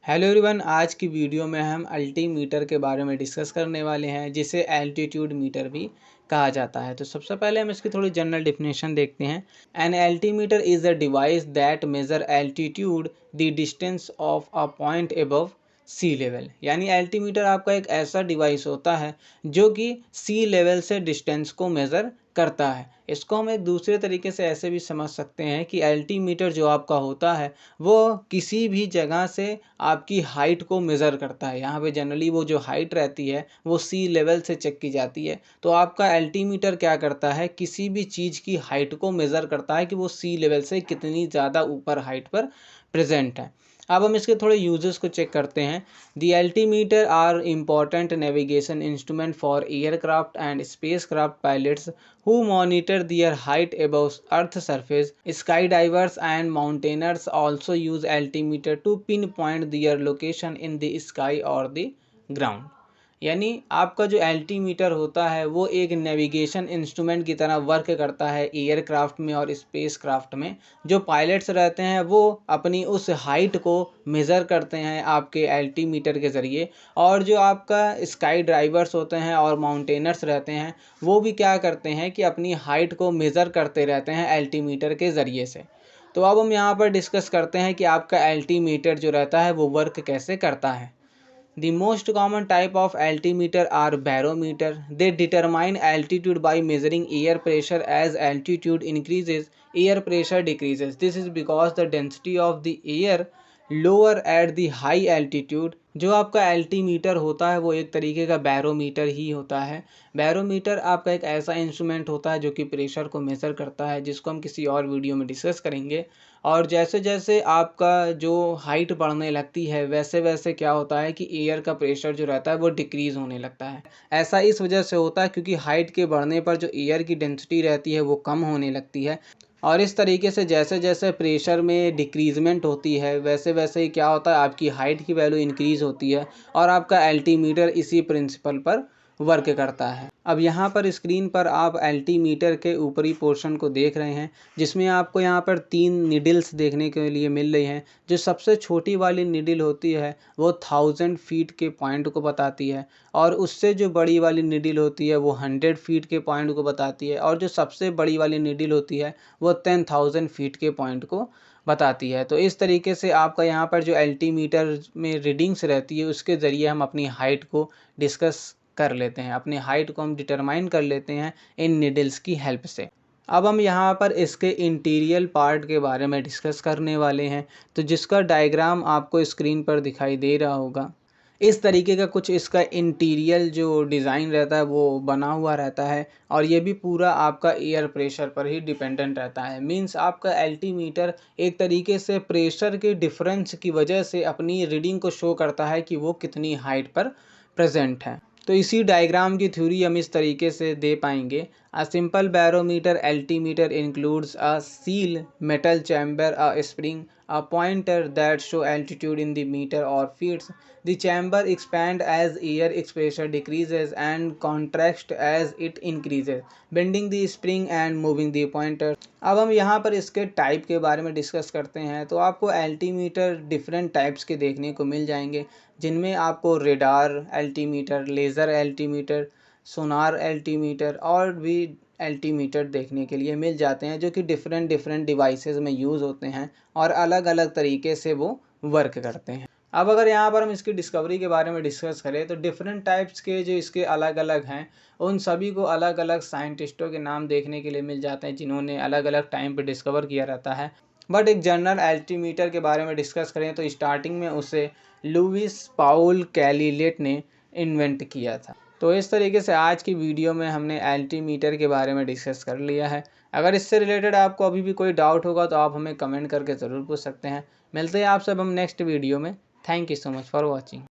Hello everyone, आज की video में हम अल्टीमीटर के बारे में डिस्कस करने वाले हैं, जिसे एल्टीट्यूड मीटर भी कहा जाता है। तो सबसे पहले हम इसकी थोड़ी जनरल डेफिनेशन देखते हैं। An altimeter is a device that measure altitude the distance of a point above sea level. यानी एल्टीमीटर आपका एक ऐसा डिवाइस होता है जो कि सी लेवल से डिस्टेंस को मेज़र करता है। इसको हम एक दूसरे तरीके से ऐसे भी समझ सकते हैं कि एल्टीमीटर जो आपका होता है वो किसी भी जगह से आपकी हाइट को मेज़र करता है। यहाँ पे जनरली वो जो हाइट रहती है वो सी लेवल से चेक की जाती है। तो आपका एल्टीमीटर क्या करता है, किसी भी चीज़ की हाइट को मेज़र करता है कि वो सी लेवल से कितनी ज़्यादा ऊपर हाइट पर प्रेजेंट है। अब हम इसके थोड़े यूजेस को चेक करते हैं। The altimeter are important navigation instrument for aircraft and spacecraft pilots who monitor their height above Earth surface. Skydivers and mountaineers also use altimeter to pinpoint their location in the sky or the ground. यानी आपका जो altimeter होता है वो एक navigation instrument की तरह work करता है एयरक्राफ्ट में और स्पेस क्राफ्ट में। जो पायलट्स रहते हैं वो अपनी उस हाइट को मेज़र करते हैं आपके एल्टीमीटर के ज़रिए, और जो आपका स्काई ड्राइवर्स होते हैं और माउंटेनर्स रहते हैं वो भी क्या करते हैं कि अपनी हाइट को मेज़र करते रहते हैं एल्टीमीटर के ज़रिए से। तो अब हम यहाँ पर डिस्कस करते हैं कि आपका एल्टीमीटर जो रहता है वो वर्क कैसे करता है। The most common type of altimeter are barometer. They determine altitude by measuring air pressure. As altitude increases, air pressure decreases. This is because the density of the air lower at the high altitude. जो आपका altimeter होता है वो एक तरीके का barometer ही होता है। बैरोमीटर आपका एक ऐसा इंस्ट्रूमेंट होता है जो कि प्रेशर को मेज़र करता है, जिसको हम किसी और वीडियो में डिस्कस करेंगे। और जैसे जैसे आपका जो हाइट बढ़ने लगती है वैसे वैसे क्या होता है कि एयर का प्रेशर जो रहता है वो डिक्रीज़ होने लगता है। ऐसा इस वजह से होता है क्योंकि हाइट के बढ़ने पर जो एयर की डेंसिटी रहती है वो कम होने लगती है। और इस तरीके से जैसे जैसे प्रेशर में डिक्रीजमेंट होती है वैसे वैसे ही क्या होता है, आपकी हाइट की वैल्यू इंक्रीज़ होती है और आपका एल्टीमीटर इसी प्रिंसिपल पर वर्क करता है। अब यहाँ पर स्क्रीन पर आप एल्टीमीटर के ऊपरी पोर्शन को देख रहे हैं, जिसमें आपको यहाँ पर 3 नीडल्स देखने के लिए मिल रही हैं। जो सबसे छोटी वाली नीडल होती है वो 1000 फीट के पॉइंट को बताती है, और उससे जो बड़ी वाली नीडल होती है वो 100 फीट के पॉइंट को बताती है, और जो सबसे बड़ी वाली नीडल होती है वो 10,000 फीट के पॉइंट को बताती है। तो इस तरीके से आपका यहाँ पर जो एल्टीमीटर में रीडिंग्स रहती है उसके ज़रिए हम अपनी हाइट को डिस्कस कर लेते हैं, अपनी हाइट को हम डिटरमाइन कर लेते हैं इन नीडल्स की हेल्प से। अब हम यहाँ पर इसके इंटीरियर पार्ट के बारे में डिस्कस करने वाले हैं, तो जिसका डायग्राम आपको स्क्रीन पर दिखाई दे रहा होगा। इस तरीके का कुछ इसका इंटीरियर जो डिज़ाइन रहता है वो बना हुआ रहता है, और ये भी पूरा आपका एयर प्रेशर पर ही डिपेंडेंट रहता है। मींस आपका एल्टीमीटर एक तरीके से प्रेशर के डिफरेंस की वजह से अपनी रीडिंग को शो करता है कि वो कितनी हाइट पर प्रेजेंट है। तो इसी डायग्राम की थ्योरी हम इस तरीके से दे पाएंगे। A simple barometer altimeter includes a seal metal chamber, a spring, a pointer that show altitude in the meter or feet. The chamber expands as air pressure decreases and contracts as it increases, bending the spring and moving the pointer. अब हम यहाँ पर इसके type के बारे में discuss करते हैं। तो आपको एल्टीमीटर डिफरेंट टाइप्स के देखने को मिल जाएंगे, जिनमें आपको रेडार एल्टीमीटर, लेज़र एल्टीमीटर, सोनार एल्टीमीटर और भी एल्टीमीटर देखने के लिए मिल जाते हैं, जो कि डिफरेंट डिफरेंट डिवाइसेस में यूज़ होते हैं और अलग अलग तरीके से वो वर्क करते हैं। अब अगर यहाँ पर हम इसकी डिस्कवरी के बारे में डिस्कस करें तो डिफरेंट टाइप्स के जो इसके अलग अलग हैं उन सभी को अलग अलग साइंटिस्टों के नाम देखने के लिए मिल जाते हैं, जिन्होंने अलग अलग टाइम पर डिस्कवर किया रहता है। बट एक जनरल एल्टीमीटर के बारे में डिस्कस करें तो स्टार्टिंग में उसे लुइस पाउल कैलिलेट ने इन्वेंट किया था। तो इस तरीके से आज की वीडियो में हमने एल्टीमीटर के बारे में डिस्कस कर लिया है। अगर इससे रिलेटेड आपको अभी भी कोई डाउट होगा तो आप हमें कमेंट करके ज़रूर पूछ सकते हैं। मिलते हैं आप सब हम नेक्स्ट वीडियो में। Thank you so much for watching.